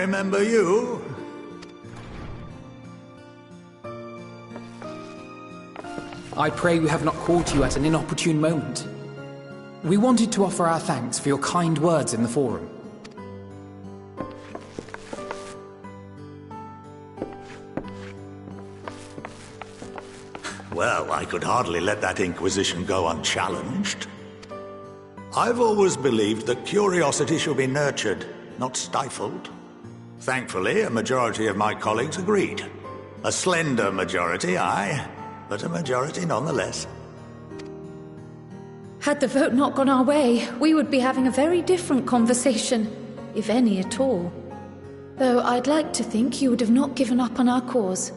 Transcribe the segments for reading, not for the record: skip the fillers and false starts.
remember you. I pray we have not called you at an inopportune moment. We wanted to offer our thanks for your kind words in the forum. Well, I could hardly let that inquisition go unchallenged. I've always believed that curiosity should be nurtured, not stifled. Thankfully, a majority of my colleagues agreed. A slender majority, aye, but a majority nonetheless. Had the vote not gone our way, we would be having a very different conversation, if any at all. Though I'd like to think you would have not given up on our cause.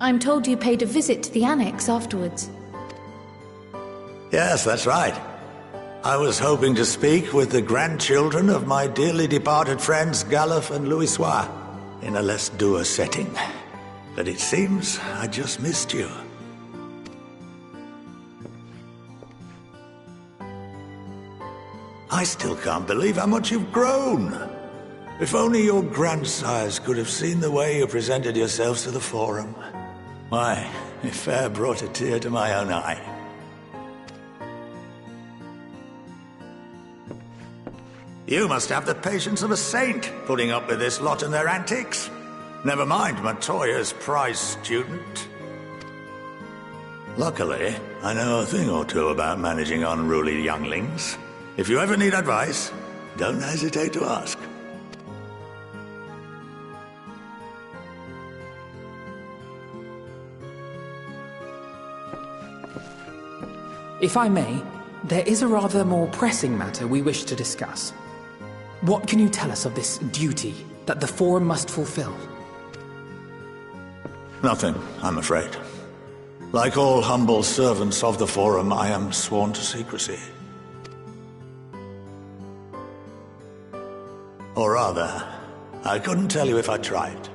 I'm told you paid a visit to the Annex afterwards. Yes, that's right. I was hoping to speak with the grandchildren of my dearly departed friends Galuf and Louisoix in a less dour setting. But it seems I just missed you. I still can't believe how much you've grown. If only your grandsires could have seen the way you presented yourselves to the Forum. Why, it fair brought a tear to my own eye. You must have the patience of a saint, putting up with this lot and their antics. Never mind Matoya's prize student. Luckily, I know a thing or two about managing unruly younglings. If you ever need advice, don't hesitate to ask. If I may, there is a rather more pressing matter we wish to discuss. What can you tell us of this duty that the Forum must fulfill? Nothing, I'm afraid. Like all humble servants of the Forum, I am sworn to secrecy. Or rather, I couldn't tell you if I tried.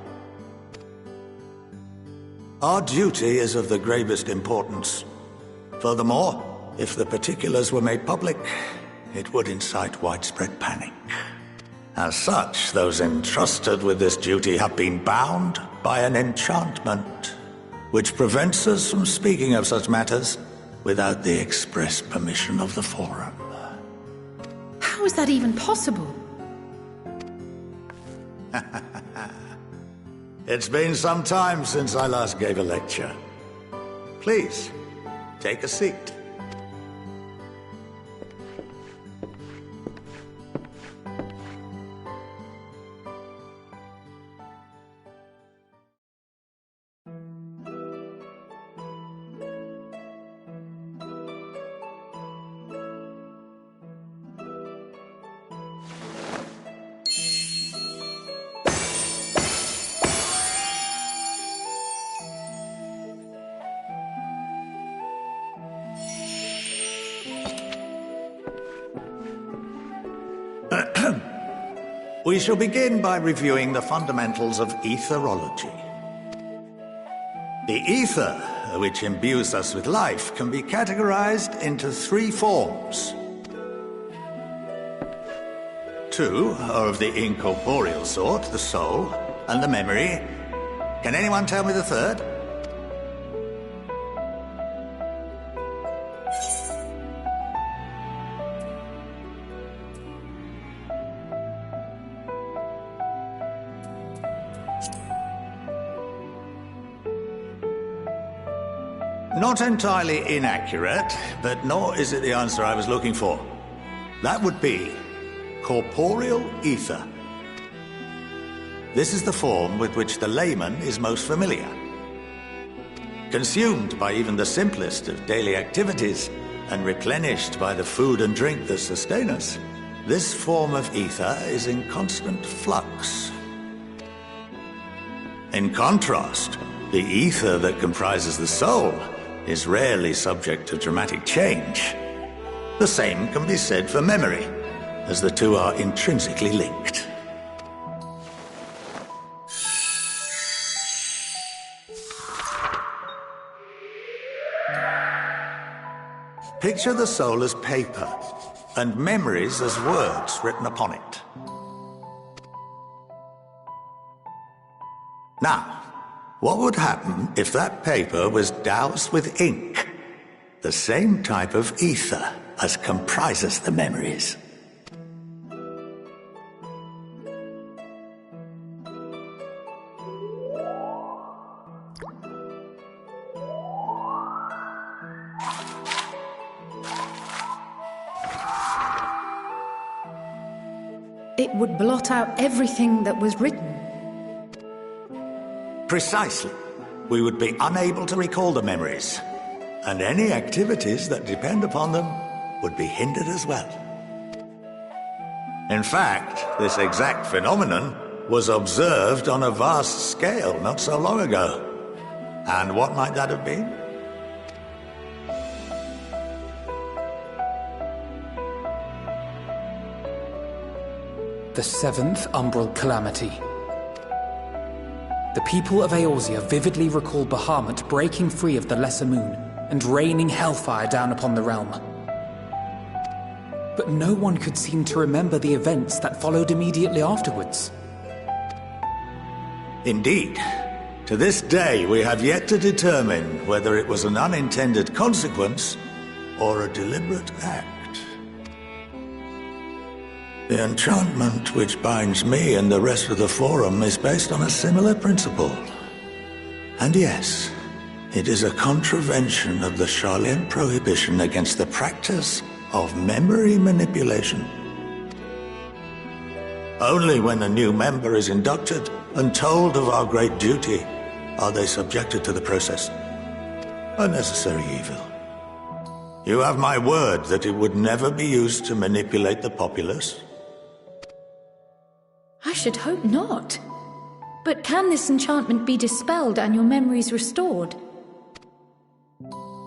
Our duty is of the gravest importance. Furthermore, if the particulars were made public, it would incite widespread panic. As such, those entrusted with this duty have been bound by an enchantment, which prevents us from speaking of such matters without the express permission of the Forum. How is that even possible? It's been some time since I last gave a lecture. Please, take a seat. We shall begin by reviewing the fundamentals of etherology. The ether, which imbues us with life, can be categorized into three forms. Two are of the incorporeal sort, the soul, and the memory. Can anyone tell me the third? Not entirely inaccurate, but nor is it the answer I was looking for. That would be Corporeal Ether. This is the form with which the layman is most familiar. Consumed by even the simplest of daily activities, and replenished by the food and drink that sustain us, this form of ether is in constant flux. In contrast, the ether that comprises the soul is rarely subject to dramatic change. The same can be said for memory, as the two are intrinsically linked. Picture the soul as paper, and memories as words written upon it. Now, what would happen if that paper was doused with ink? The same type of ether as comprises the memories. It would blot out everything that was written. Precisely. We would be unable to recall the memories, and any activities that depend upon them would be hindered as well. In fact, this exact phenomenon was observed on a vast scale not so long ago. And what might that have been? The 7th Umbral Calamity. The people of Eorzea vividly recall Bahamut breaking free of the Lesser Moon and raining hellfire down upon the realm. But no one could seem to remember the events that followed immediately afterwards. Indeed. To this day, we have yet to determine whether it was an unintended consequence or a deliberate act. The enchantment which binds me and the rest of the Forum is based on a similar principle. And yes, it is a contravention of the Sharlayan prohibition against the practice of memory manipulation. Only when a new member is inducted and told of our great duty are they subjected to the process. A necessary evil. You have my word that it would never be used to manipulate the populace. I should hope not. But can this enchantment be dispelled and your memories restored?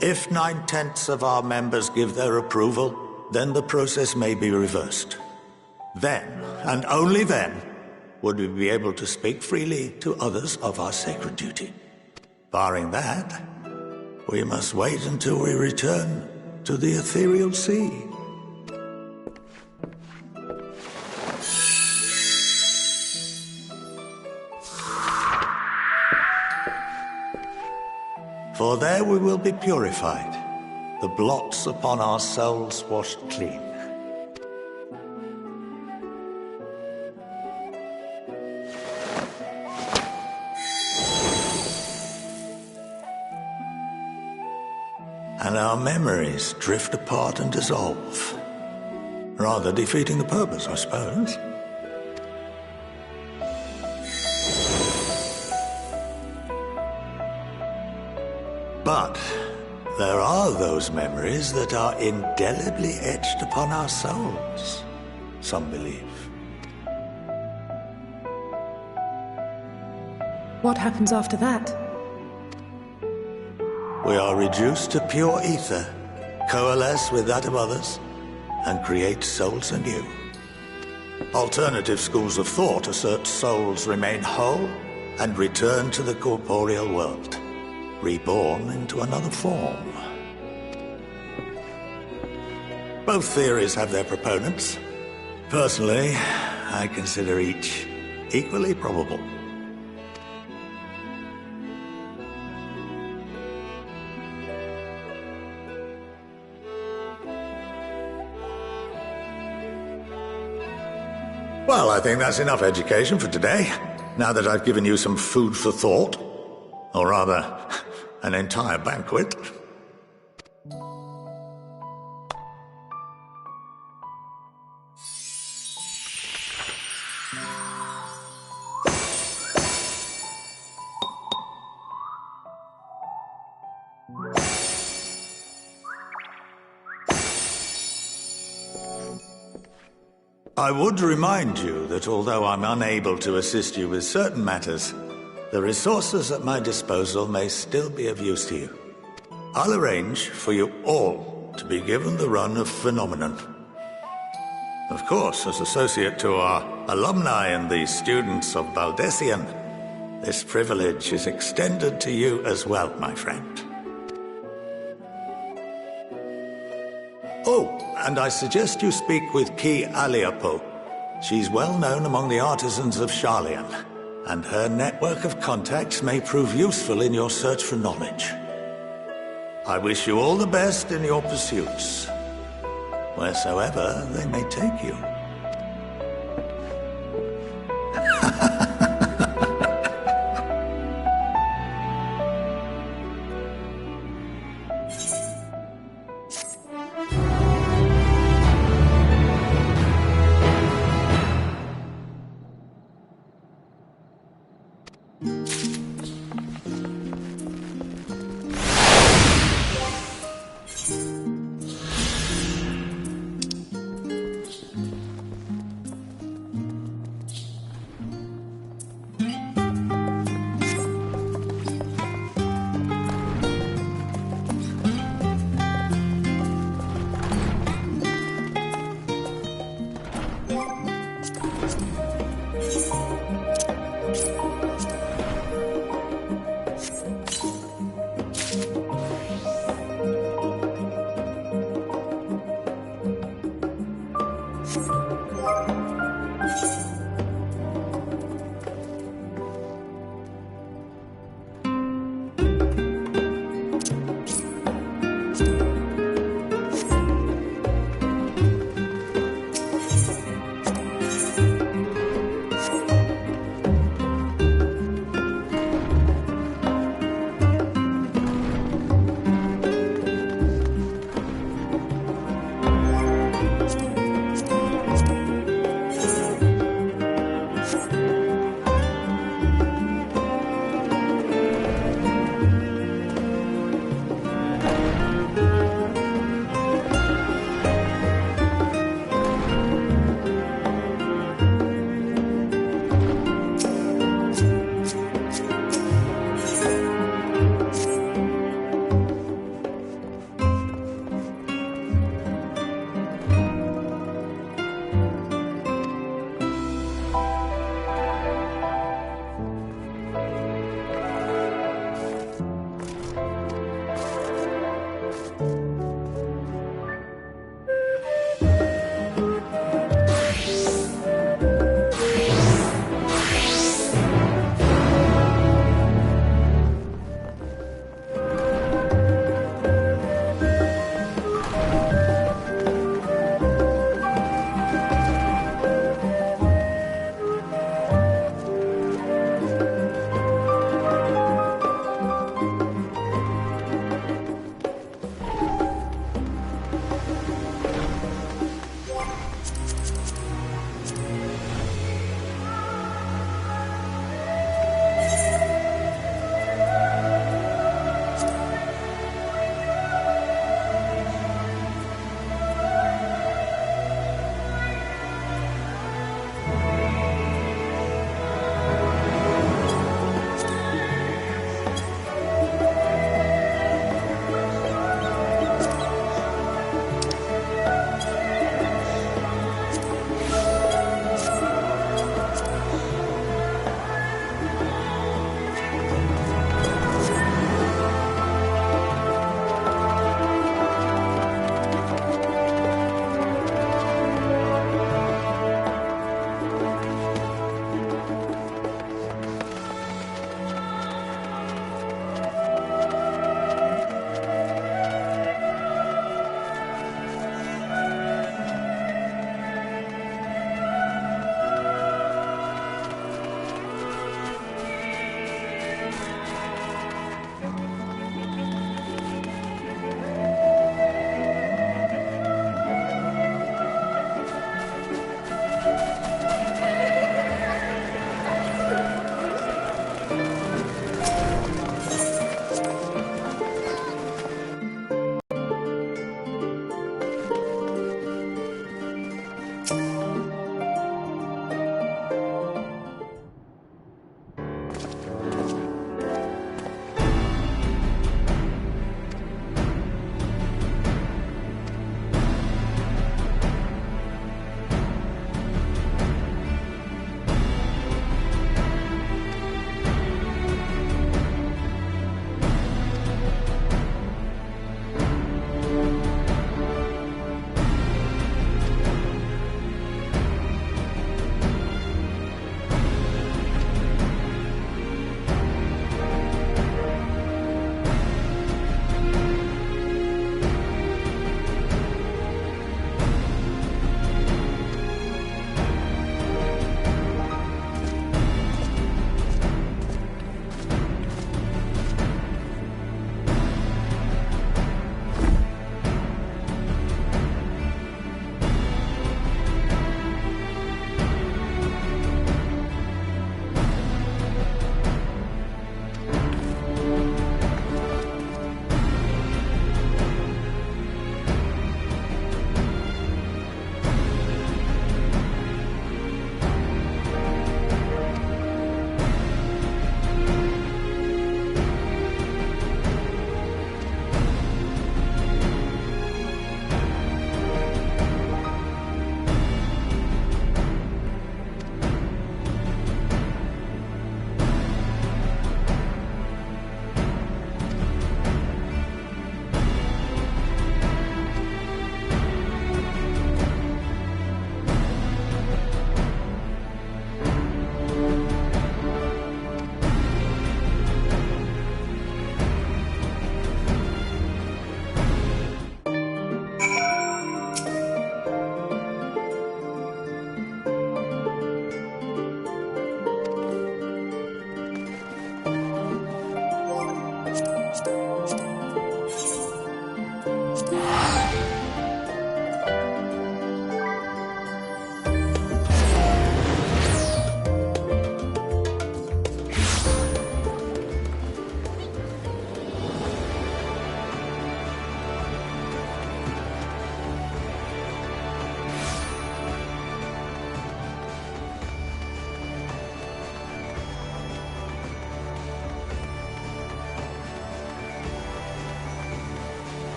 If 9/10 of our members give their approval, then the process may be reversed. Then, and only then, would we be able to speak freely to others of our sacred duty. Barring that, we must wait until we return to the ethereal sea. For there we will be purified, the blots upon our souls washed clean. And our memories drift apart and dissolve. Rather defeating the purpose, I suppose. But there are those memories that are indelibly etched upon our souls, some believe. What happens after that? We are reduced to pure ether, coalesce with that of others, and create souls anew. Alternative schools of thought assert souls remain whole and return to the corporeal world, reborn into another form. Both theories have their proponents. Personally, I consider each equally probable. Well, I think that's enough education for today, now that I've given you some food for thought. Or rather, an entire banquet. I would remind you that although I'm unable to assist you with certain matters, the resources at my disposal may still be of use to you. I'll arrange for you all to be given the run of Phenomenon. Of course, as associate to our alumni and the students of Baldessian, this privilege is extended to you as well, my friend. Oh, and I suggest you speak with Ki Aliapo. She's well known among the artisans of Sharlayan, and her network of contacts may prove useful in your search for knowledge. I wish you all the best in your pursuits, wheresoever they may take you.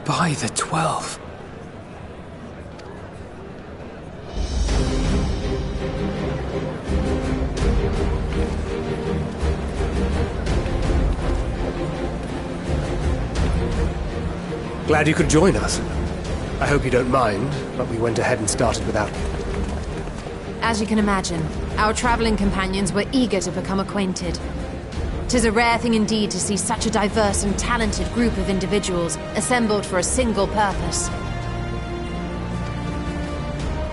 By the 12. Glad you could join us. I hope you don't mind, but we went ahead and started without you. As you can imagine, our traveling companions were eager to become acquainted. 'Tis a rare thing indeed to see such a diverse and talented group of individuals assembled for a single purpose.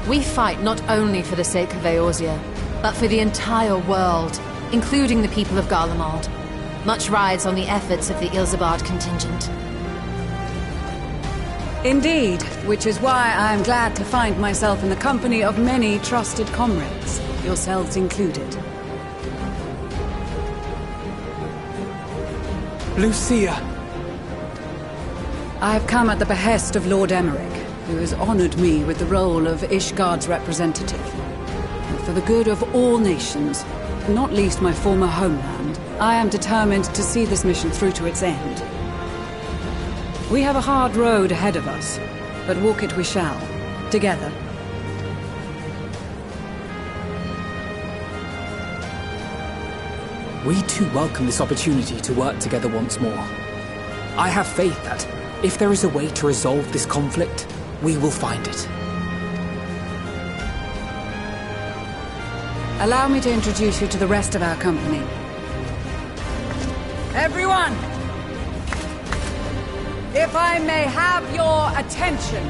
We fight not only for the sake of Eorzea, but for the entire world, including the people of Garlemald. Much rides on the efforts of the Ilzabard contingent. Indeed, which is why I am glad to find myself in the company of many trusted comrades, yourselves included. Lucia! I have come at the behest of Lord Emmerich, who has honored me with the role of Ishgard's representative. And for the good of all nations, not least my former homeland, I am determined to see this mission through to its end. We have a hard road ahead of us, but walk it we shall, together. We too welcome this opportunity to work together once more. I have faith that, if there is a way to resolve this conflict, we will find it. Allow me to introduce you to the rest of our company. Everyone! If I may have your attention.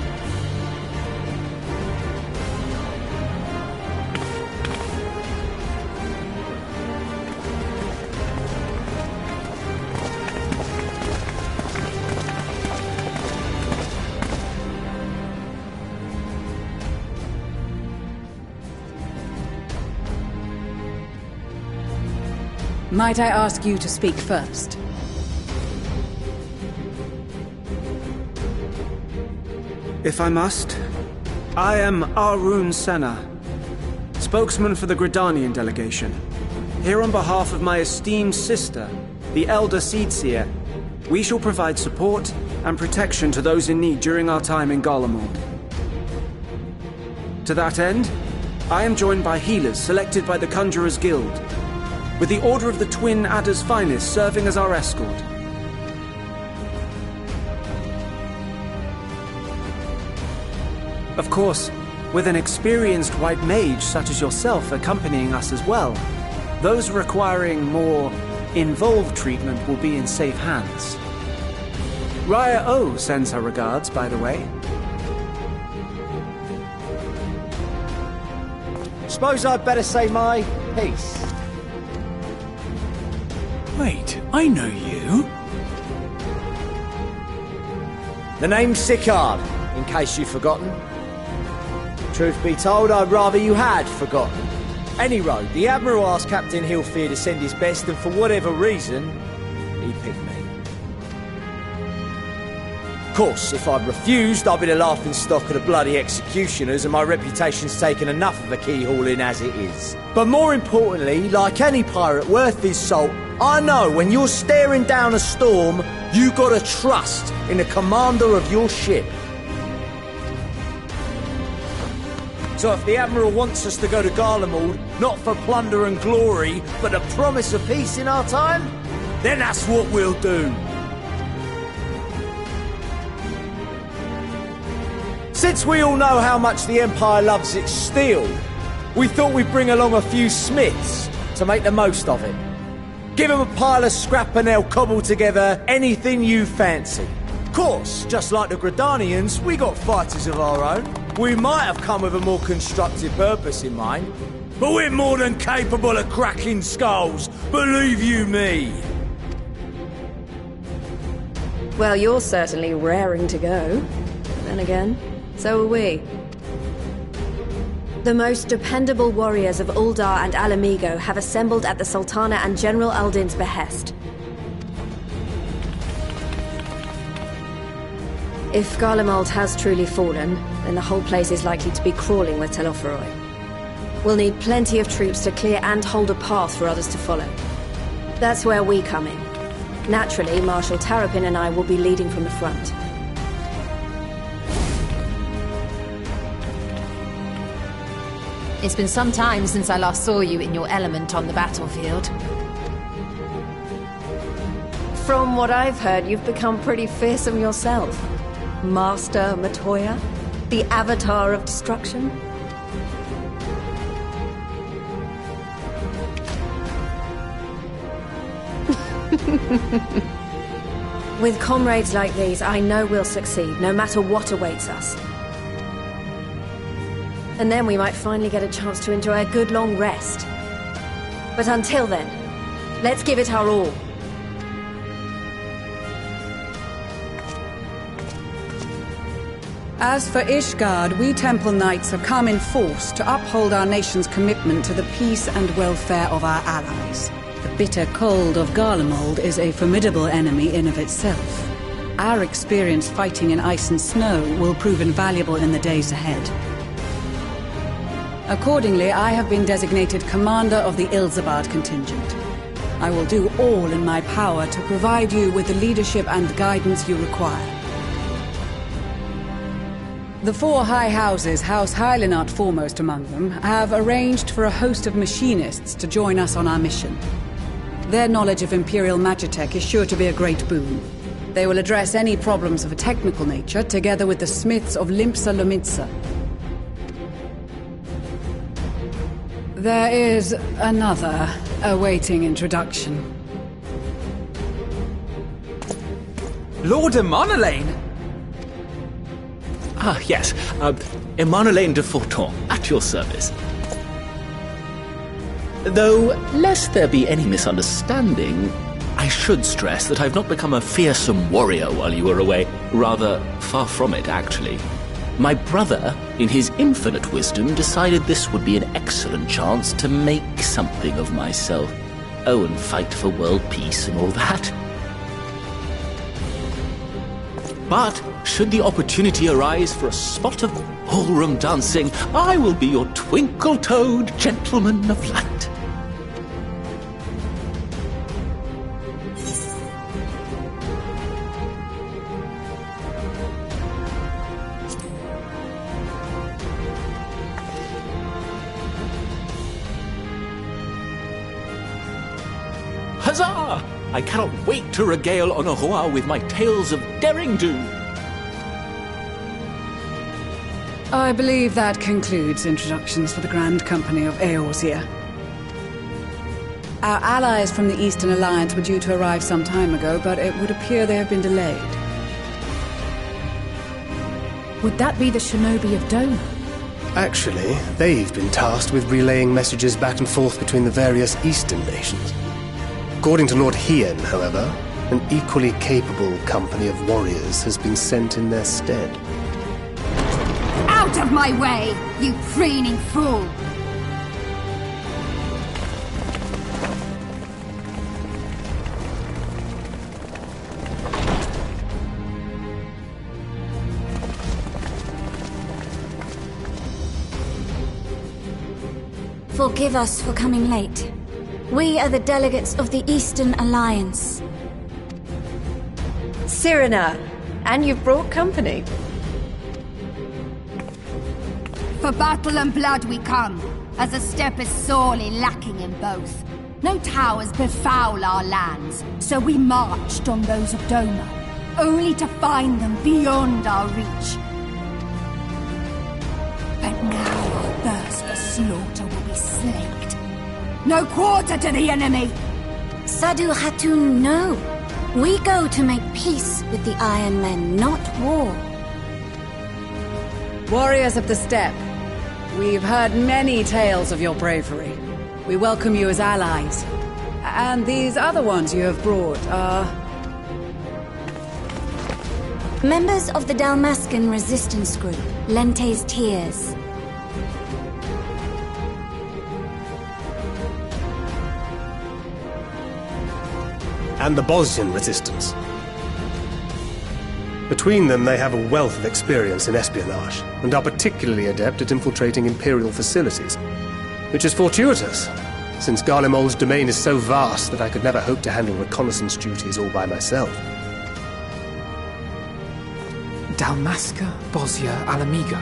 Might I ask you to speak first? If I must, I am Arun Senna, spokesman for the Gridanian delegation. Here on behalf of my esteemed sister, the Elder Seedseer, we shall provide support and protection to those in need during our time in Garlemald. To that end, I am joined by healers selected by the Conjurers Guild, with the Order of the Twin Adder's Finest serving as our escort. Of course, with an experienced white mage such as yourself accompanying us as well, those requiring more involved treatment will be in safe hands. Raya O sends her regards, by the way. Suppose I'd better say my piece. Wait, I know you. The name's Sicard, in case you've forgotten. Truth be told, I'd rather you had forgotten. Any road, the Admiral asked Captain Hilfear to send his best, and for whatever reason, he picked me. Of course, if I'd refused, I'd be the laughingstock of the bloody executioners, and my reputation's taken enough of a keyhauling as it is. But more importantly, like any pirate worth his salt, I know when you're staring down a storm, you gotta trust in the commander of your ship. So if the Admiral wants us to go to Garlemald, not for plunder and glory, but the promise of peace in our time, then that's what we'll do. Since we all know how much the Empire loves its steel, we thought we'd bring along a few smiths to make the most of it. Give them a pile of scrap and they'll cobble together anything you fancy. Of course, just like the Gridanians, we got fighters of our own. We might have come with a more constructive purpose in mind, but we're more than capable of cracking skulls, believe you me. Well, you're certainly raring to go. Then again, so are we. The most dependable warriors of Uldar and Alamigo have assembled at the Sultana and General Aldin's behest. If Garlemald has truly fallen, then the whole place is likely to be crawling with Telophoroi. We'll need plenty of troops to clear and hold a path for others to follow. That's where we come in. Naturally, Marshal Tarapin and I will be leading from the front. It's been some time since I last saw you in your element on the battlefield. From what I've heard, you've become pretty fearsome yourself. Master Matoya? The Avatar of Destruction? With comrades like these, I know we'll succeed, no matter what awaits us. And then we might finally get a chance to enjoy a good long rest. But until then, let's give it our all. As for Ishgard, we Temple Knights have come in force to uphold our nation's commitment to the peace and welfare of our allies. The bitter cold of Garlemald is a formidable enemy in of itself. Our experience fighting in ice and snow will prove invaluable in the days ahead. Accordingly, I have been designated commander of the Ilzabard contingent. I will do all in my power to provide you with the leadership and guidance you require. The four high houses, House Hydaelyn Arc foremost among them, have arranged for a host of machinists to join us on our mission. Their knowledge of Imperial Magitech is sure to be a great boon. They will address any problems of a technical nature, together with the smiths of Limpsa Lomitsa. There is another awaiting introduction. Lord Emanolain! Ah, yes. Emanolain de Forton, at your service. Though, lest there be any misunderstanding, I should stress that I've not become a fearsome warrior while you were away. Rather, far from it, actually. My brother, in his infinite wisdom, decided this would be an excellent chance to make something of myself. Oh, and fight for world peace and all that. But, should the opportunity arise for a spot of ballroom dancing, I will be your twinkle-toed gentleman of light. Huzzah! I cannot wait to regale Honoroa with my tales of derring-do. I believe that concludes introductions for the Grand Company of Eorzea. Our allies from the Eastern Alliance were due to arrive some time ago, but it would appear they have been delayed. Would that be the Shinobi of Doma? Actually, they've been tasked with relaying messages back and forth between the various Eastern nations. According to Lord Hien, however, an equally capable company of warriors has been sent in their stead. Out of my way, you preening fool! Forgive us for coming late. We are the delegates of the Eastern Alliance. Cyrena, and you've brought company. For battle and blood we come, as a step is sorely lacking in both. No towers befoul our lands, so we marched on those of Doma, only to find them beyond our reach. But now our thirst for slaughter will be slaked. No quarter to the enemy! Sadu Hatun, no. We go to make peace with the Iron Men, not war. Warriors of the Steppe, we've heard many tales of your bravery. We welcome you as allies. And these other ones you have brought are... Members of the Dalmascan resistance group, Lente's Tears. and the Bosnian resistance. Between them, they have a wealth of experience in espionage, and are particularly adept at infiltrating Imperial facilities, which is fortuitous, since Garlemald's domain is so vast that I could never hope to handle reconnaissance duties all by myself. Dalmasca, Bosnia, Alamiga.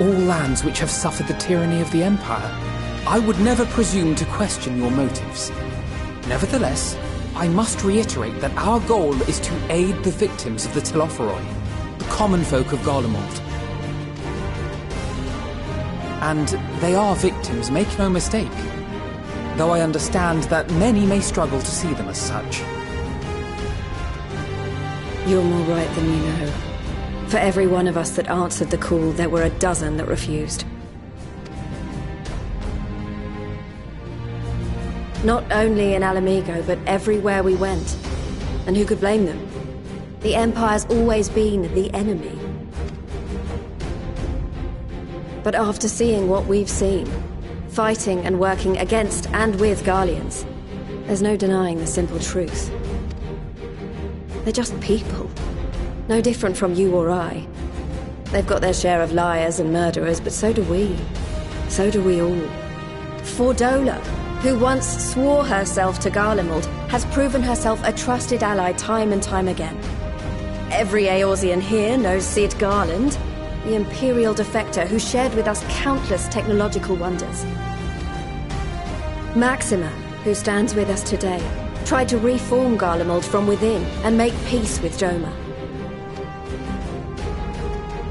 All lands which have suffered the tyranny of the Empire. I would never presume to question your motives. Nevertheless, I must reiterate that our goal is to aid the victims of the Telophoroi, the common folk of Garlemald. And they are victims, make no mistake. Though I understand that many may struggle to see them as such. You're more right than you know. For every one of us that answered the call, there were a dozen that refused. Not only in Alamigo, but everywhere we went. And who could blame them? The Empire's always been the enemy. But after seeing what we've seen, fighting and working against and with Garleans, there's no denying the simple truth. They're just people. No different from you or I. They've got their share of liars and murderers, but so do we. So do we all. Fordola, who once swore herself to Garlemald, has proven herself a trusted ally time and time again. Every Eorzean here knows Cid Garland, the Imperial defector who shared with us countless technological wonders. Maxima, who stands with us today, tried to reform Garlemald from within and make peace with Doma.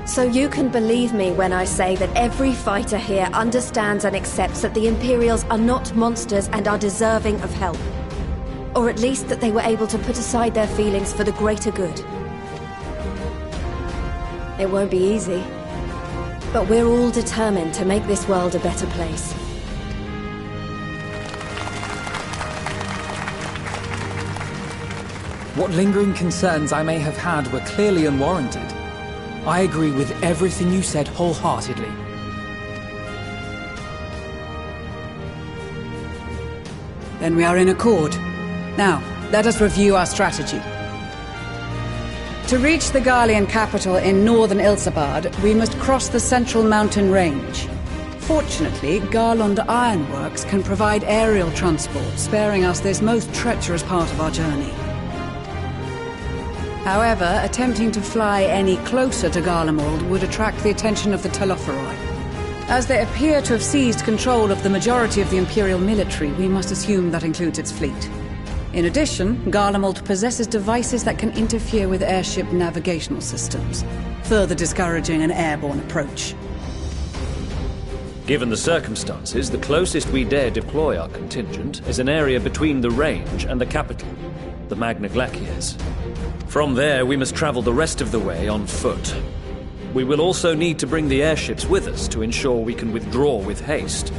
So you can believe me when I say that every fighter here understands and accepts that the Imperials are not monsters and are deserving of help. Or at least that they were able to put aside their feelings for the greater good. It won't be easy, but we're all determined to make this world a better place. What lingering concerns I may have had were clearly unwarranted. I agree with everything you said wholeheartedly. Then we are in accord. Now, let us review our strategy. To reach the Garlean capital in northern Ilsabard, we must cross the central mountain range. Fortunately, Garlond Ironworks can provide aerial transport, sparing us this most treacherous part of our journey. However, attempting to fly any closer to Garlemald would attract the attention of the Telophoroi. As they appear to have seized control of the majority of the Imperial military, we must assume that includes its fleet. In addition, Garlemald possesses devices that can interfere with airship navigational systems, further discouraging an airborne approach. Given the circumstances, the closest we dare deploy our contingent is an area between the range and the capital, the Magna Glaciers. From there, we must travel the rest of the way on foot. We will also need to bring the airships with us to ensure we can withdraw with haste.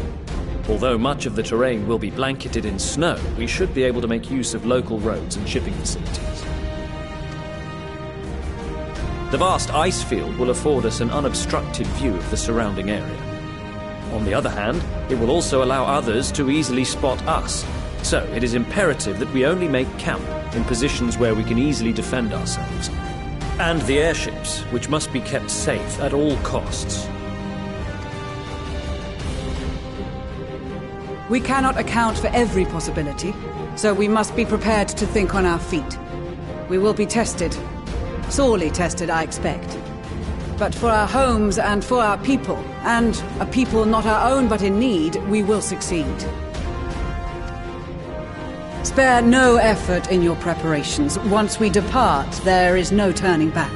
Although much of the terrain will be blanketed in snow, we should be able to make use of local roads and shipping facilities. The vast ice field will afford us an unobstructed view of the surrounding area. On the other hand, it will also allow others to easily spot us, so it is imperative that we only make camp in positions where we can easily defend ourselves. And the airships, which must be kept safe at all costs. We cannot account for every possibility, so we must be prepared to think on our feet. We will be tested. Sorely tested, I expect. But for our homes and for our people, and a people not our own but in need, we will succeed. Spare no effort in your preparations. Once we depart, there is no turning back.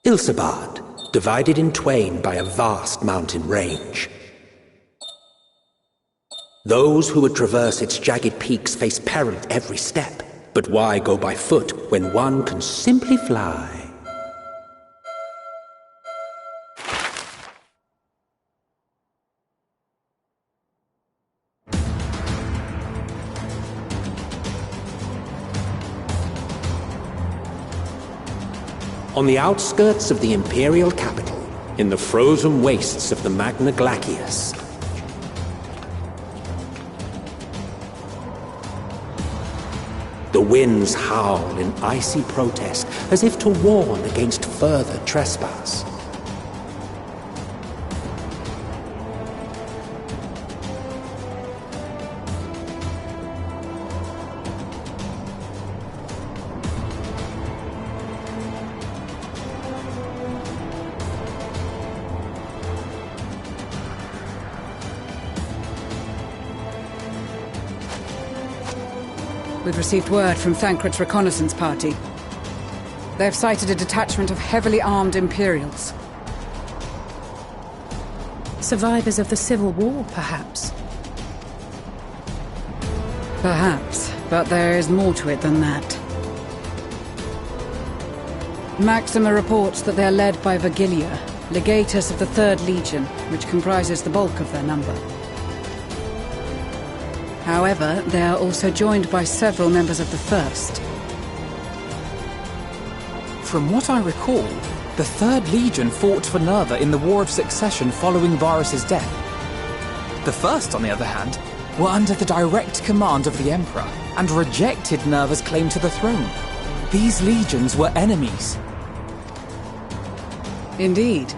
Ilsabard, divided in twain by a vast mountain range. Those who would traverse its jagged peaks face peril at every step. But why go by foot when one can simply fly? On the outskirts of the Imperial capital, in the frozen wastes of the Magna Glacius, the winds howl in icy protest, as if to warn against further trespass. We've received word from Thancred's reconnaissance party. They've sighted a detachment of heavily armed Imperials. Survivors of the Civil War, perhaps? Perhaps, but there is more to it than that. Maxima reports that they are led by Vergilia, legatus of the 3rd Legion, which comprises the bulk of their number. However, they are also joined by several members of the 1st. From what I recall, the 3rd Legion fought for Nerva in the War of Succession following Varus's death. The 1st, on the other hand, were under the direct command of the Emperor and rejected Nerva's claim to the throne. These legions were enemies. Indeed.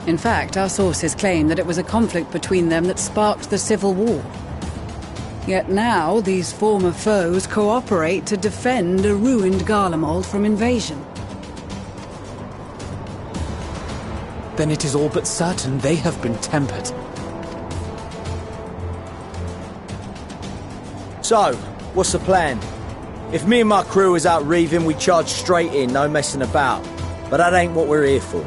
In fact, our sources claim that it was a conflict between them that sparked the Civil War. Yet now, these former foes cooperate to defend a ruined Garlemald from invasion. Then it is all but certain they have been tempered. So, what's the plan? If me and my crew is out reaving, we charge straight in, no messing about. But that ain't what we're here for.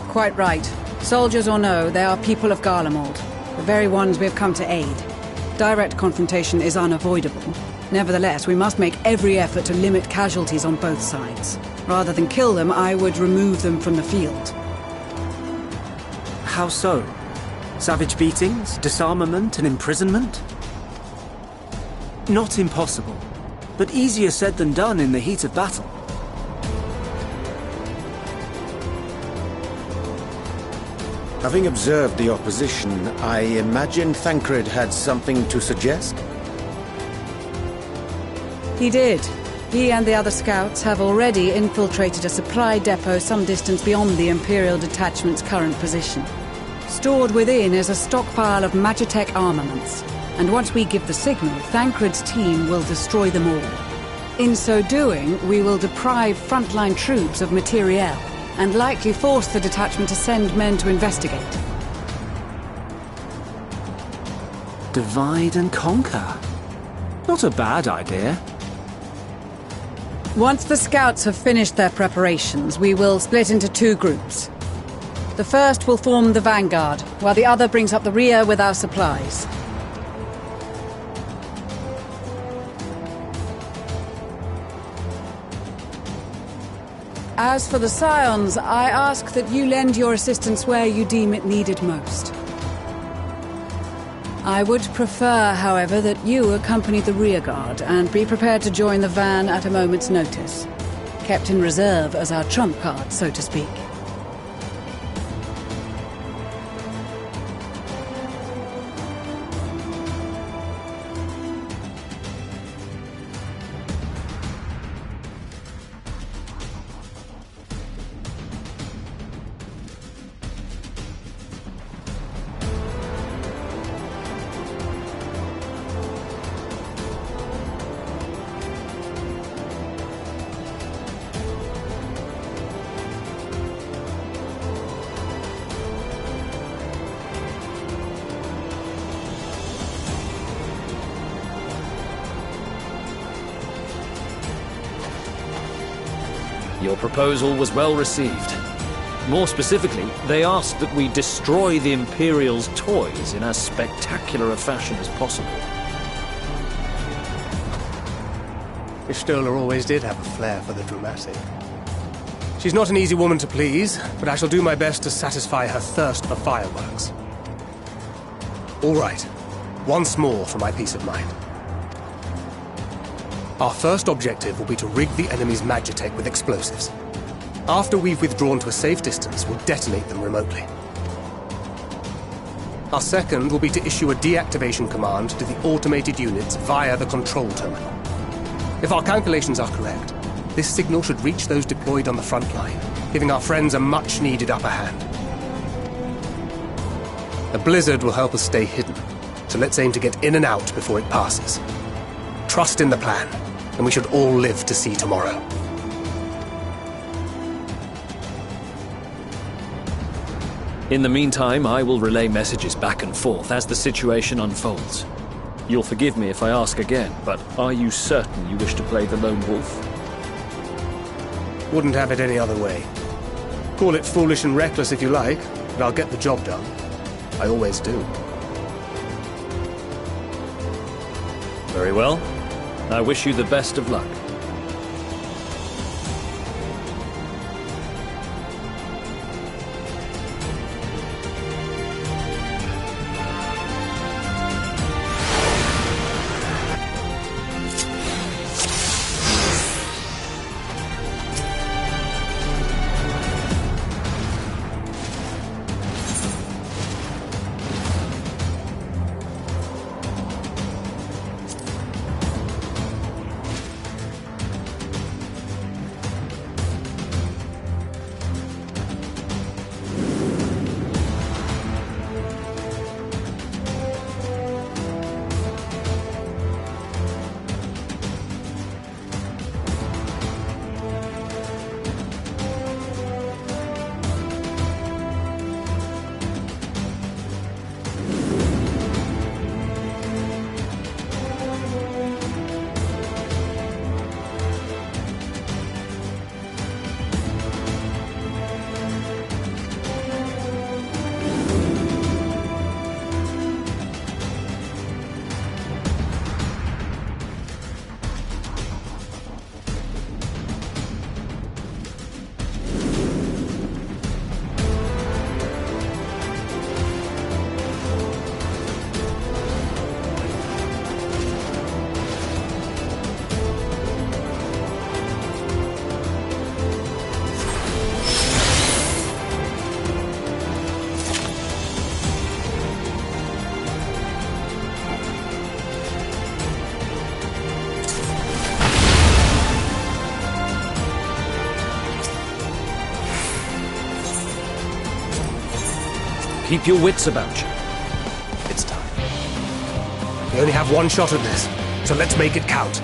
Quite right. Soldiers or no, they are people of Garlemald. The very ones we have come to aid. Direct confrontation is unavoidable. Nevertheless, we must make every effort to limit casualties on both sides. Rather than kill them, I would remove them from the field. How so? Savage beatings, disarmament, and imprisonment? Not impossible, but easier said than done in the heat of battle. Having observed the opposition, I imagine Thancred had something to suggest? He did. He and the other scouts have already infiltrated a supply depot some distance beyond the Imperial detachment's current position. Stored within is a stockpile of Magitech armaments, and once we give the signal, Thancred's team will destroy them all. In so doing, we will deprive frontline troops of materiel, and likely force the detachment to send men to investigate. Divide and conquer. Not a bad idea. Once the scouts have finished their preparations, we will split into 2 groups. The first will form the vanguard, while the other brings up the rear with our supplies. As for the Scions, I ask that you lend your assistance where you deem it needed most. I would prefer, however, that you accompany the rearguard and be prepared to join the van at a moment's notice. Kept in reserve as our trump card, so to speak. Your proposal was well received. More specifically, they asked that we destroy the Imperial's toys in as spectacular a fashion as possible. Y'shtola always did have a flair for the dramatic. She's not an easy woman to please, but I shall do my best to satisfy her thirst for fireworks. All right, once more for my peace of mind. Our first objective will be to rig the enemy's magitech with explosives. After we've withdrawn to a safe distance, we'll detonate them remotely. Our second will be to issue a deactivation command to the automated units via the control terminal. If our calculations are correct, this signal should reach those deployed on the front line, giving our friends a much-needed upper hand. The blizzard will help us stay hidden, so let's aim to get in and out before it passes. Trust in the plan, and we should all live to see tomorrow. In the meantime, I will relay messages back and forth as the situation unfolds. You'll forgive me if I ask again, but are you certain you wish to play the lone wolf? Wouldn't have it any other way. Call it foolish and reckless if you like, but I'll get the job done. I always do. Very well. I wish you the best of luck. Keep your wits about you. It's time. We only have one shot at this, so let's make it count.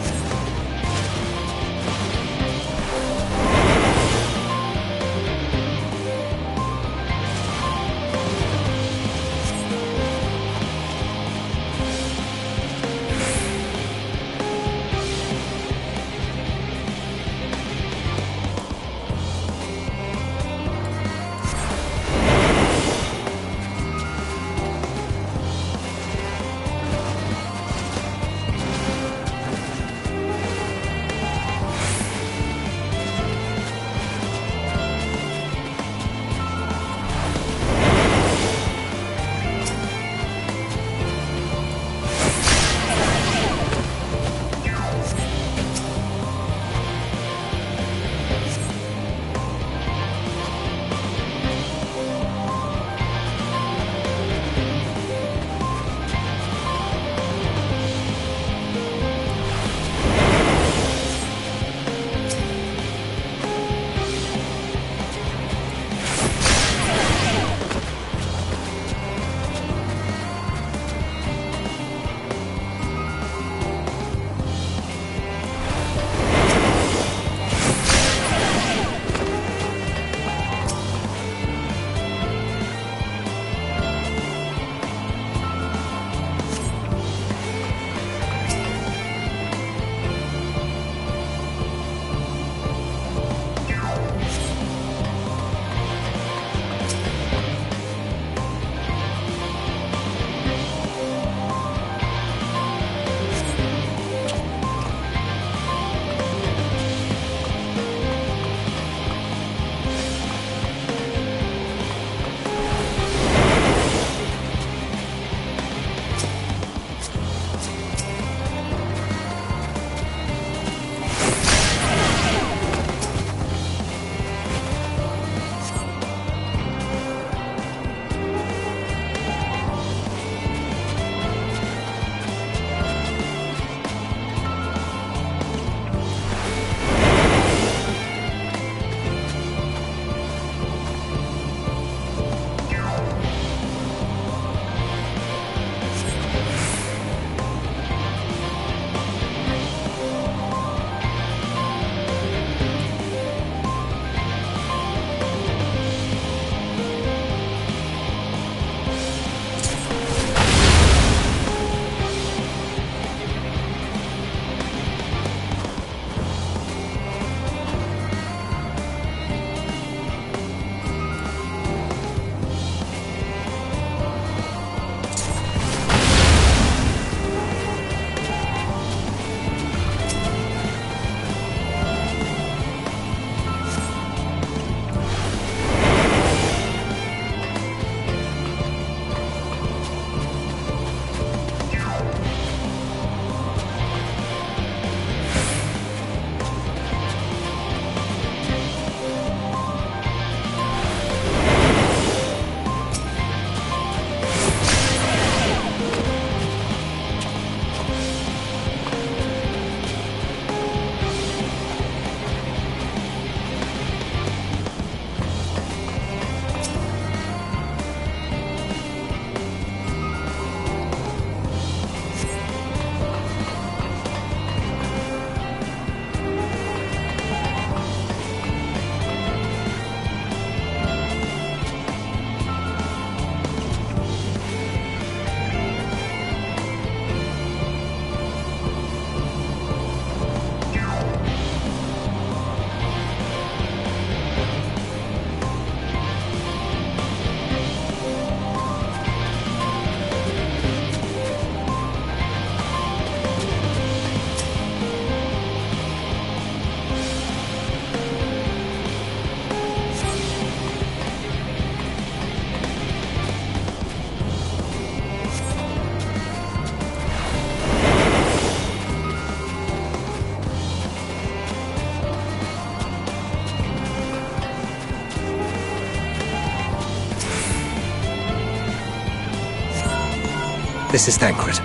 This is Thancred.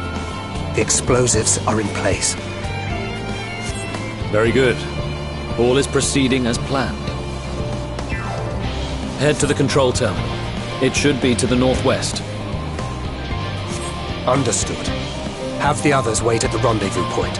The explosives are in place. Very good. All is proceeding as planned. Head to the control terminal. It should be to the northwest. Understood. Have the others wait at the rendezvous point.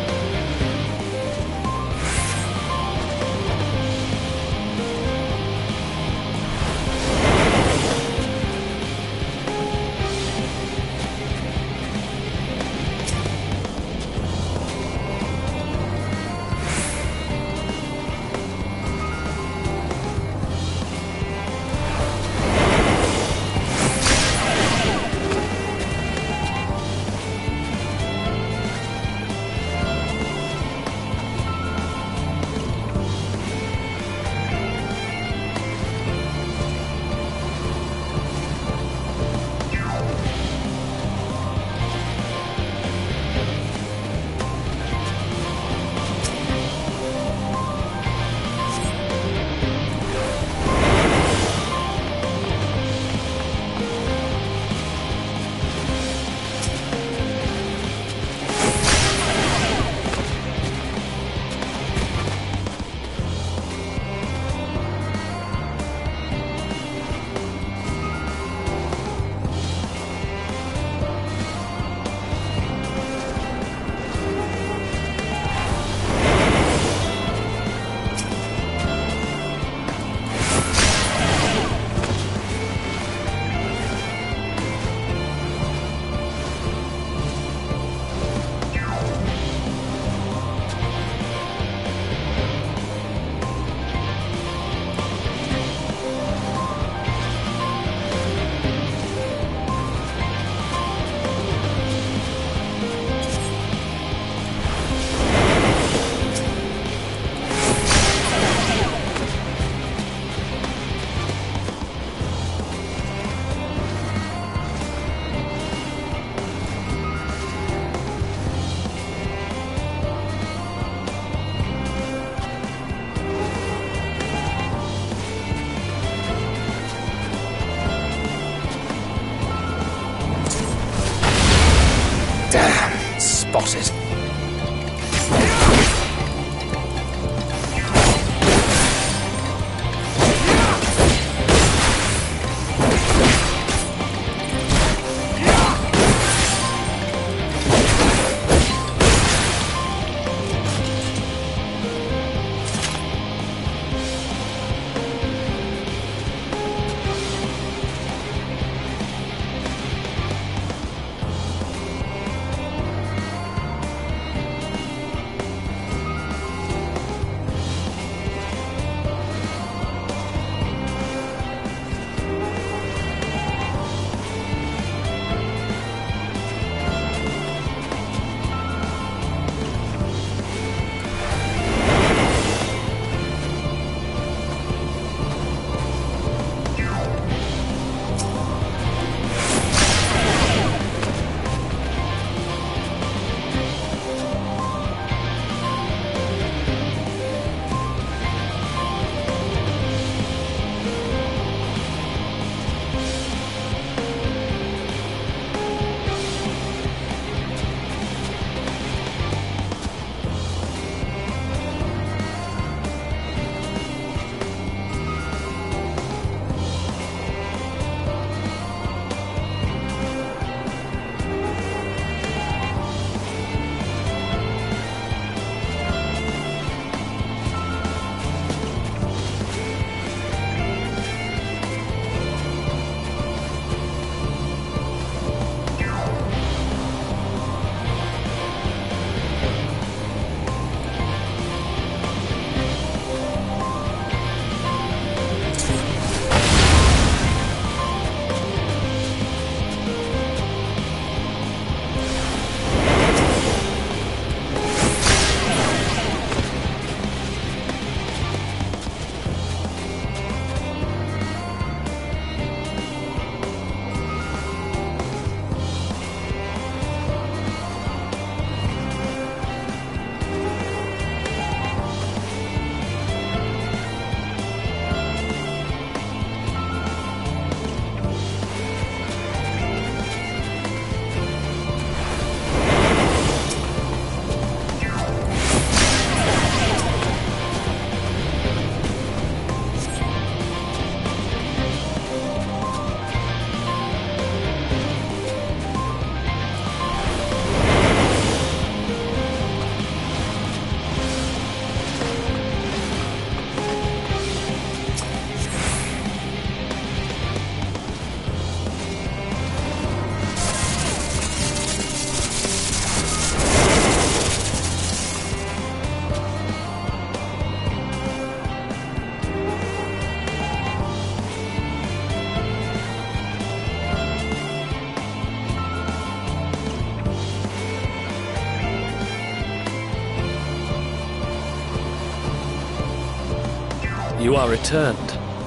You are returned,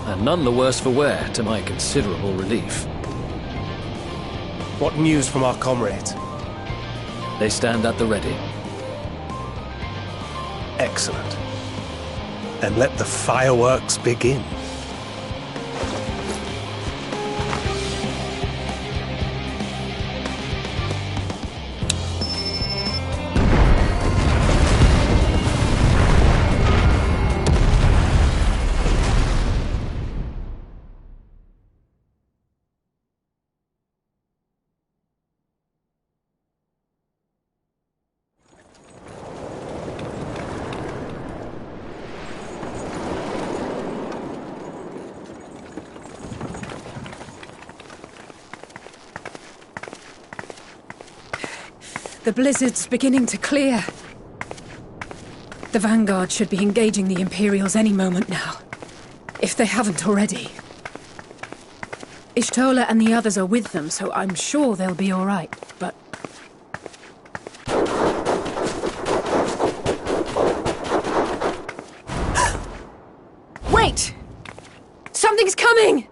and none the worse for wear, to my considerable relief. What news from our comrades? They stand at the ready. Excellent. Then let the fireworks begin. The blizzard's beginning to clear. The Vanguard should be engaging the Imperials any moment now, if they haven't already. Y'shtola and the others are with them, so I'm sure they'll be all right, but... Wait! Something's coming!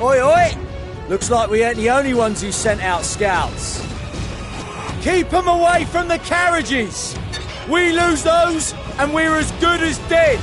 Oi, oi! Looks like we ain't the only ones who sent out scouts. Keep them away from the carriages! We lose those, and we're as good as dead!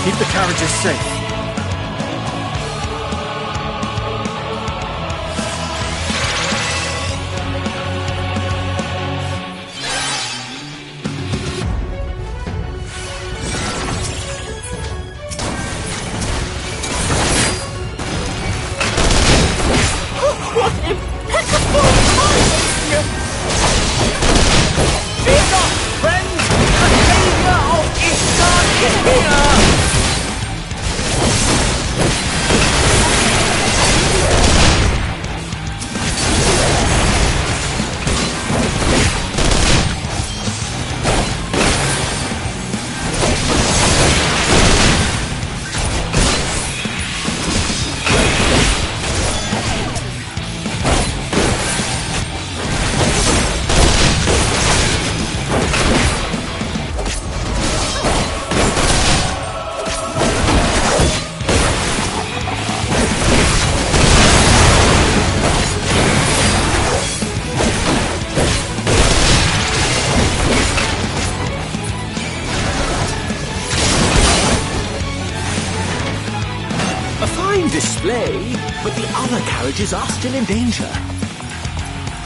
Keep the carriages safe. What impeccable timing! Fear not, friends! The savior of Ishtar is here! Display, but the other carriages are still in danger.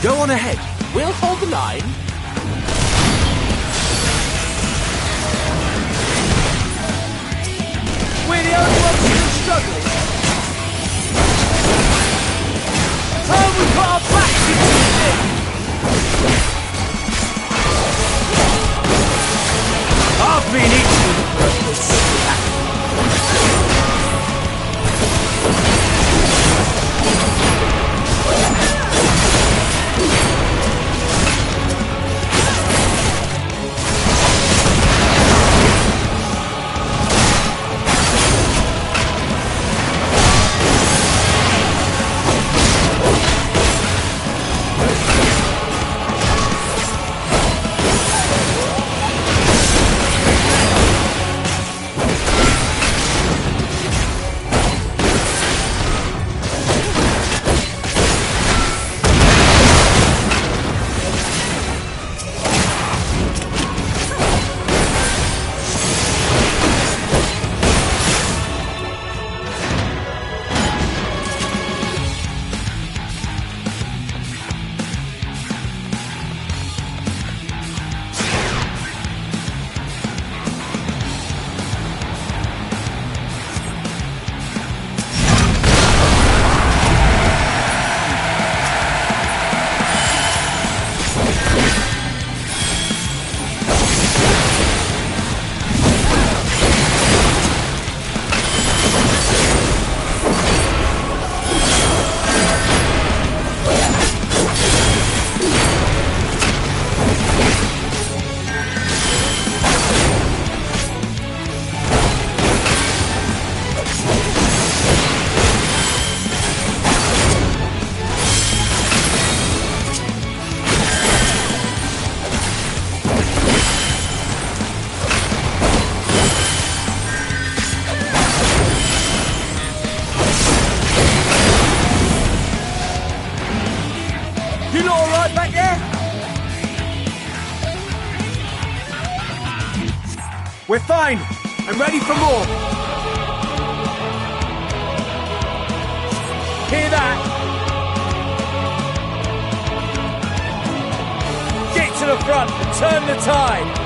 Go on ahead. We'll hold the line. We're the only ones still struggling. Time we put our backs into it. I've been itching for this. We're fine! I'm ready for more! Hear that? Get to the front and turn the tide!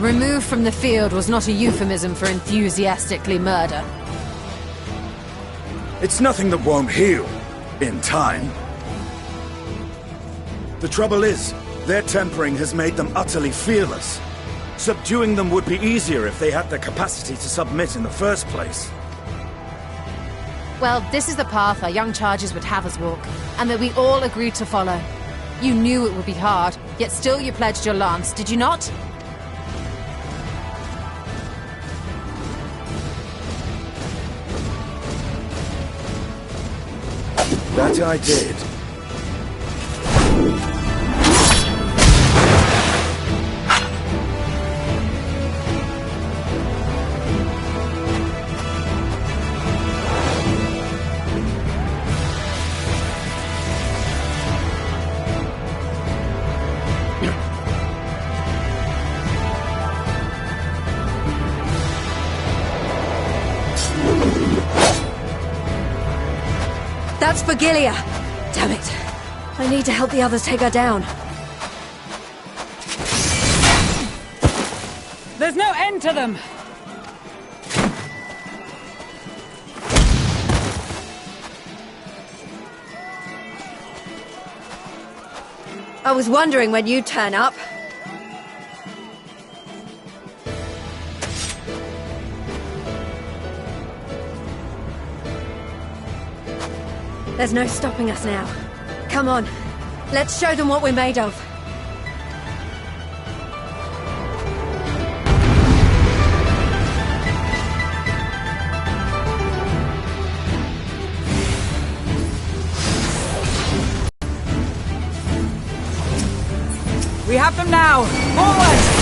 Removed from the field was not a euphemism for enthusiastically murder. It's nothing that won't heal. In time. The trouble is, their tempering has made them utterly fearless. Subduing them would be easier if they had the capacity to submit in the first place. Well, this is the path our young charges would have us walk, and that we all agreed to follow. You knew it would be hard, yet still you pledged your lance, did you not? That I did. That's for Gilia! Damn it. I need to help the others take her down. There's no end to them! I was wondering when you'd turn up. There's no stopping us now. Come on, let's show them what we're made of. We have them now! Forward!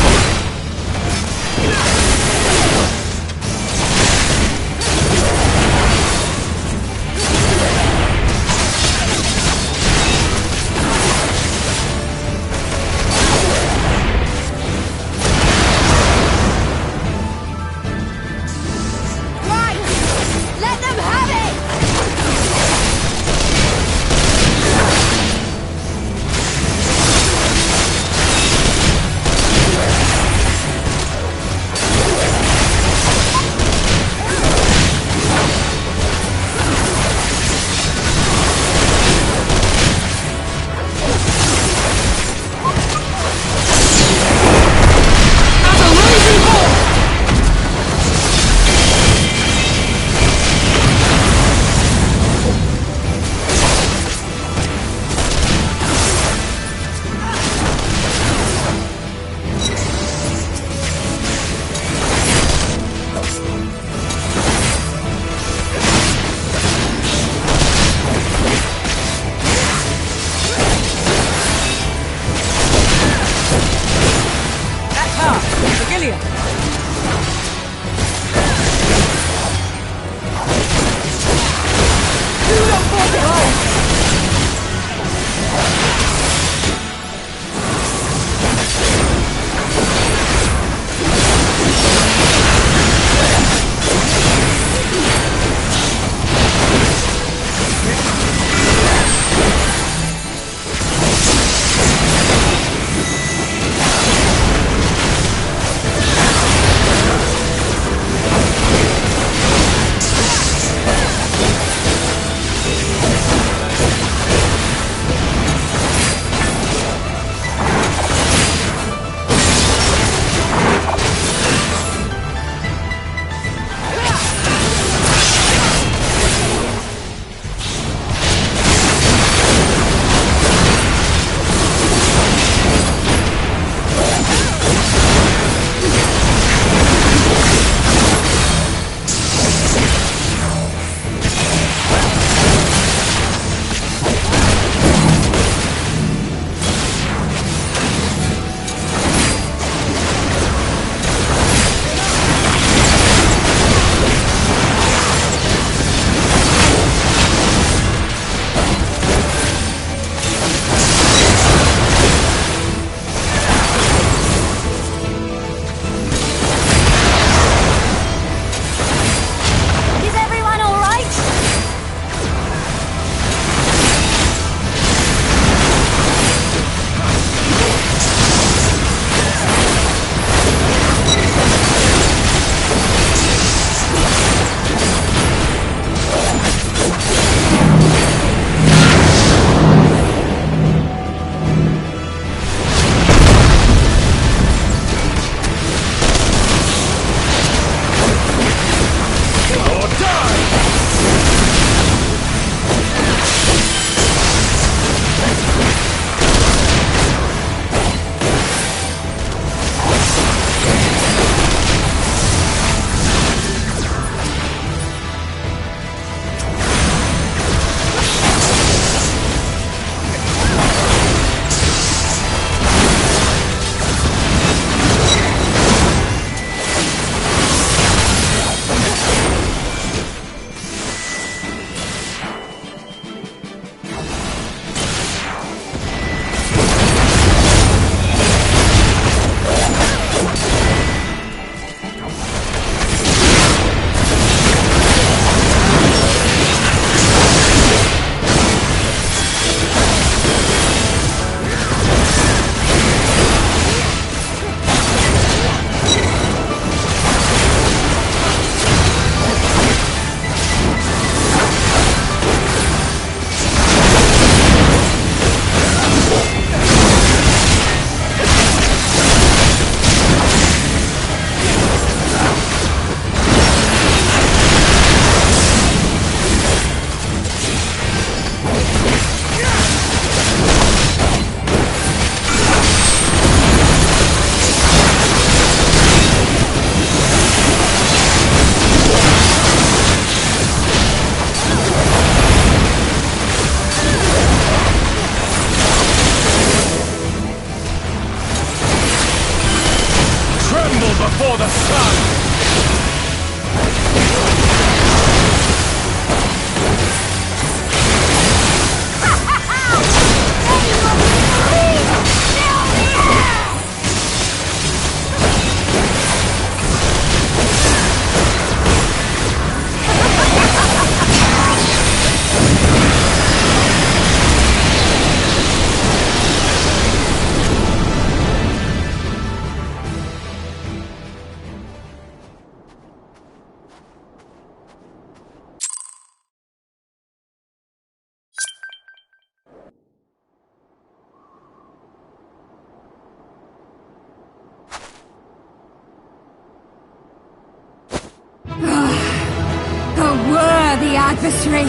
adversary!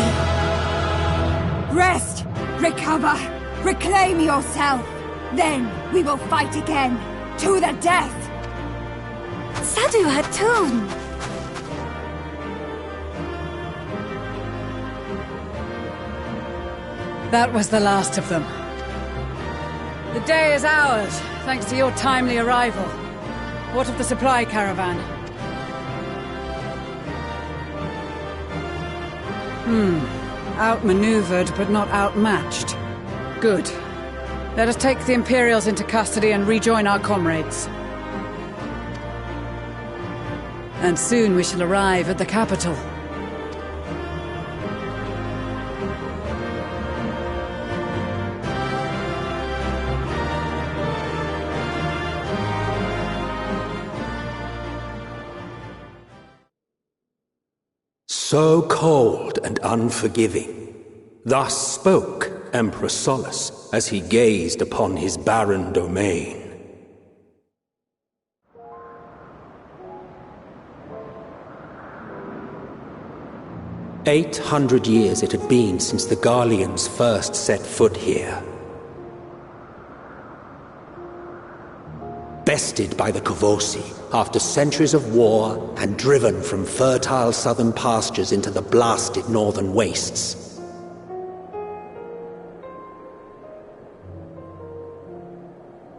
Rest! Recover! Reclaim yourself! Then we will fight again! To the death! Sadu Hatun! That was the last of them. The day is ours, thanks to your timely arrival. What of the supply caravan? Outmaneuvered, but not outmatched. Good. Let us take the Imperials into custody and rejoin our comrades. And soon we shall arrive at the capital. So cold and unforgiving. Thus spoke Emperor Solus as he gazed upon his barren domain. "800 years it had been since the Garleans first set foot here. Bested by the Kavosi after centuries of war and driven from fertile southern pastures into the blasted northern wastes.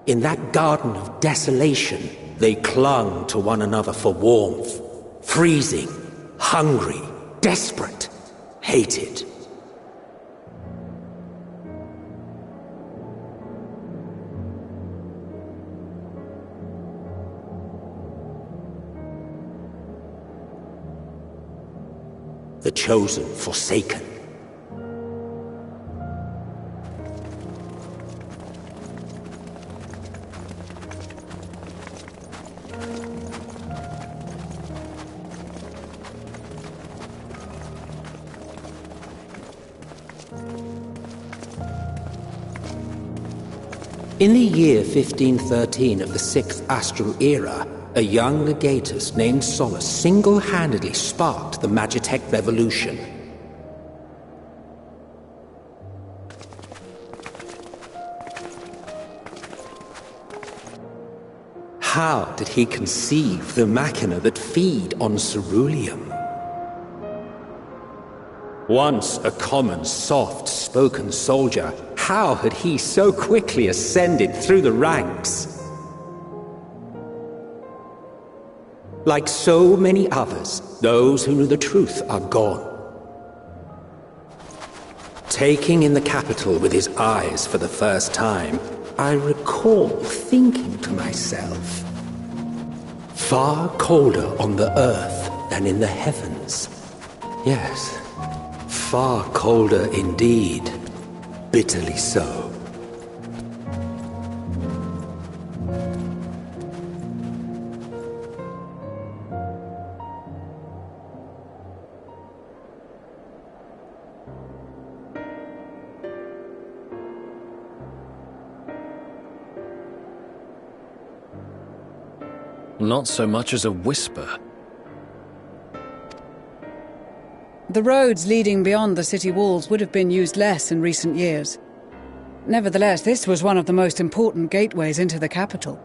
In that garden of desolation, they clung to one another for warmth, freezing, hungry, desperate, hated. The chosen forsaken. In the year 1513 of the 6th Astral Era, a young legatus named Solus single-handedly sparked the Magitech Revolution. How did he conceive the machina that feed on ceruleum? Once a common, soft-spoken soldier, how had he so quickly ascended through the ranks? Like so many others, those who knew the truth are gone. Taking in the capital with his eyes for the first time, I recall thinking to myself, far colder on the earth than in the heavens. Yes, far colder indeed. Bitterly so. Not so much as a whisper. The roads leading beyond the city walls would have been used less in recent years. Nevertheless, this was one of the most important gateways into the capital.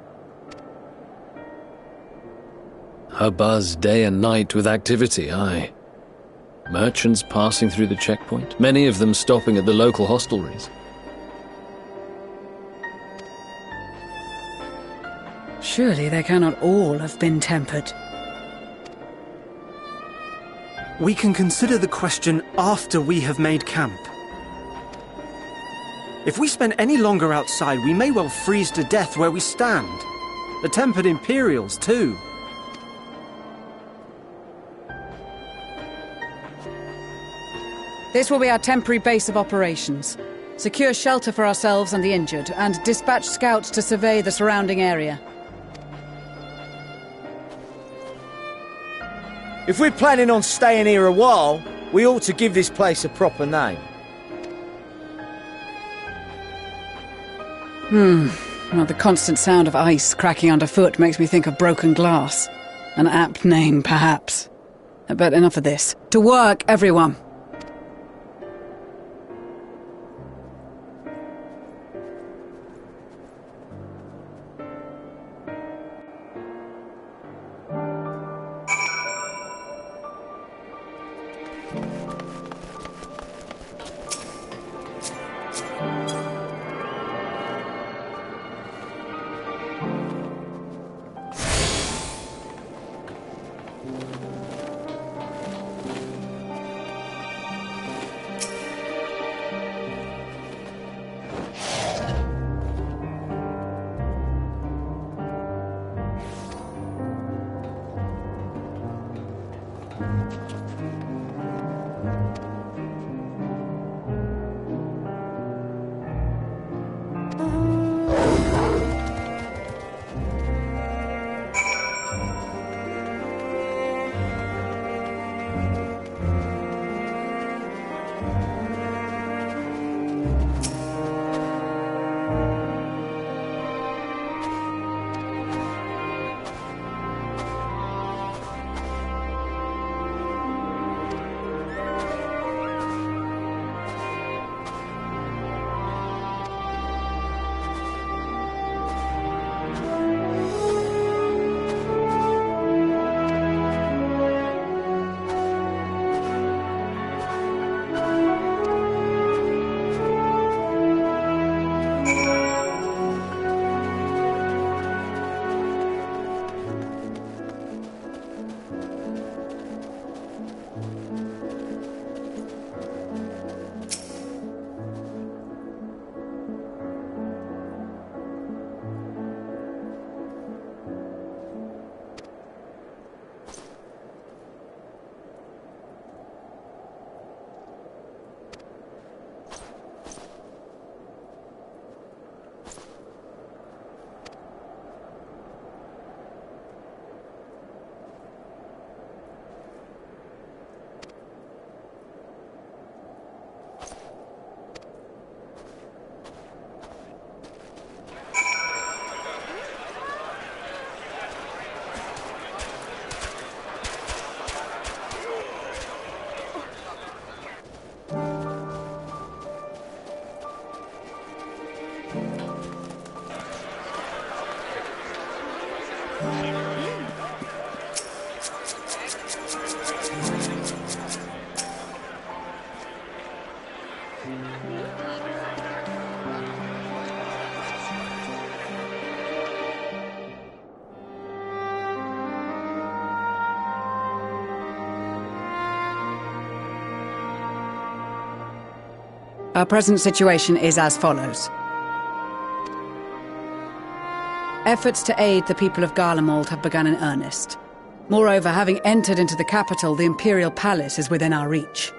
A buzz day and night with activity, aye. Merchants passing through the checkpoint, many of them stopping at the local hostelries. Surely they cannot all have been tempered. We can consider the question after we have made camp. If we spend any longer outside, we may well freeze to death where we stand. The tempered Imperials, too. This will be our temporary base of operations. Secure shelter for ourselves and the injured, and dispatch scouts to survey the surrounding area. If we're planning on staying here a while, we ought to give this place a proper name. Well, the constant sound of ice cracking underfoot makes me think of broken glass. An apt name, perhaps. But enough of this. To work, everyone! Our present situation is as follows. Efforts to aid the people of Garlemald have begun in earnest. Moreover, having entered into the capital, the Imperial Palace is within our reach.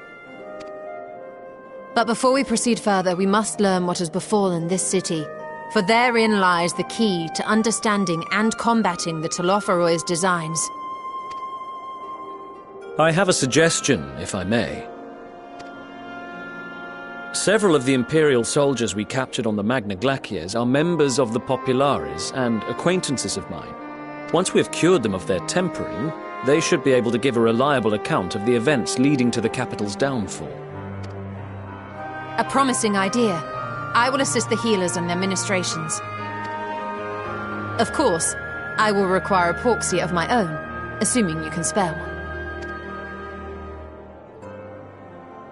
But before we proceed further, we must learn what has befallen this city, for therein lies the key to understanding and combating the Telophoroid's designs. I have a suggestion, if I may. Several of the Imperial soldiers we captured on the Magna Glaciers are members of the Populares and acquaintances of mine. Once we have cured them of their tempering, they should be able to give a reliable account of the events leading to the capital's downfall. A promising idea. I will assist the healers in their ministrations. Of course, I will require a proxy of my own, assuming you can spare one.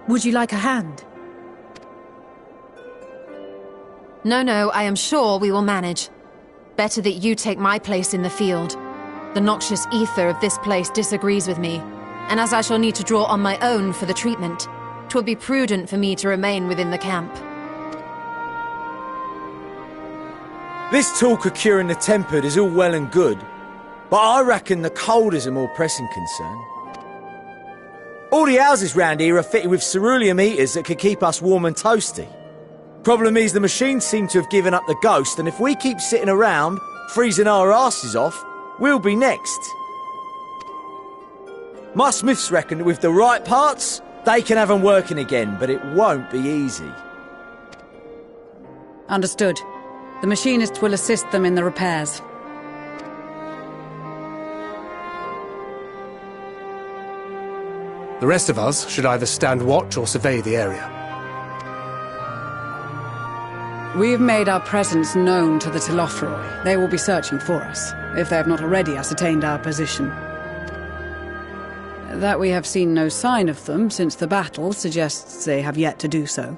Would you like a hand? No, I am sure we will manage. Better that you take my place in the field. The noxious ether of this place disagrees with me, and as I shall need to draw on my own for the treatment, 'twill be prudent for me to remain within the camp. This talk of curing the tempered is all well and good, but I reckon the cold is a more pressing concern. All the houses round here are fitted with ceruleum heaters that could keep us warm and toasty. Problem is, the machines seem to have given up the ghost, and if we keep sitting around, freezing our asses off, we'll be next. My smiths reckon that with the right parts, they can have them working again, but it won't be easy. Understood. The machinist will assist them in the repairs. The rest of us should either stand watch or survey the area. We've made our presence known to the Telophoroi. They will be searching for us, if they have not already ascertained our position. That we have seen no sign of them since the battle suggests they have yet to do so.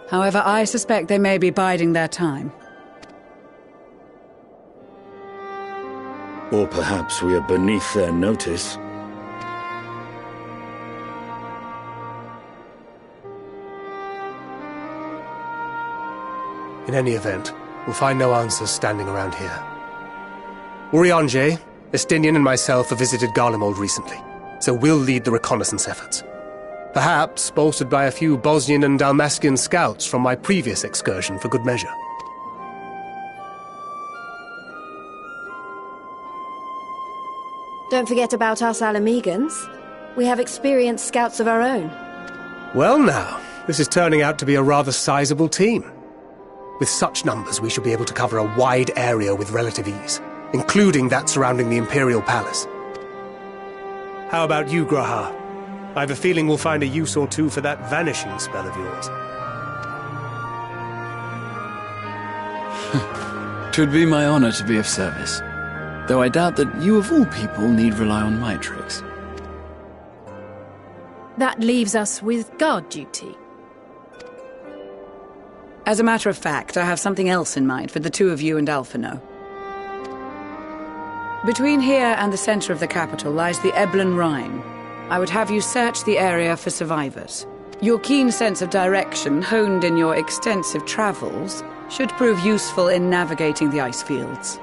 However, I suspect they may be biding their time. Or perhaps we are beneath their notice. In any event, we'll find no answers standing around here. Urianger, Estinian and myself have visited Garlemald recently, so we'll lead the reconnaissance efforts. Perhaps bolstered by a few Bosnian and Dalmascian scouts from my previous excursion for good measure. Don't forget about us Alamegans. We have experienced scouts of our own. Well now, this is turning out to be a rather sizable team. With such numbers, we should be able to cover a wide area with relative ease, including that surrounding the Imperial Palace. How about you, Graha? I have a feeling we'll find a use or two for that vanishing spell of yours. 'Twould be my honor to be of service, though I doubt that you of all people need rely on my tricks. That leaves us with guard duty. As a matter of fact, I have something else in mind for the two of you and Alphino. Between here and the center of the capital lies the Eblan Rhine. I would have you search the area for survivors. Your keen sense of direction, honed in your extensive travels, should prove useful in navigating the ice fields.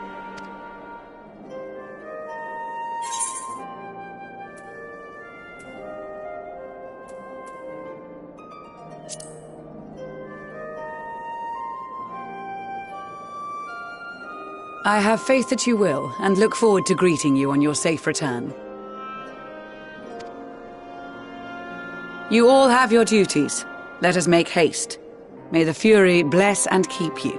I have faith that you will, and look forward to greeting you on your safe return. You all have your duties. Let us make haste. May the Fury bless and keep you.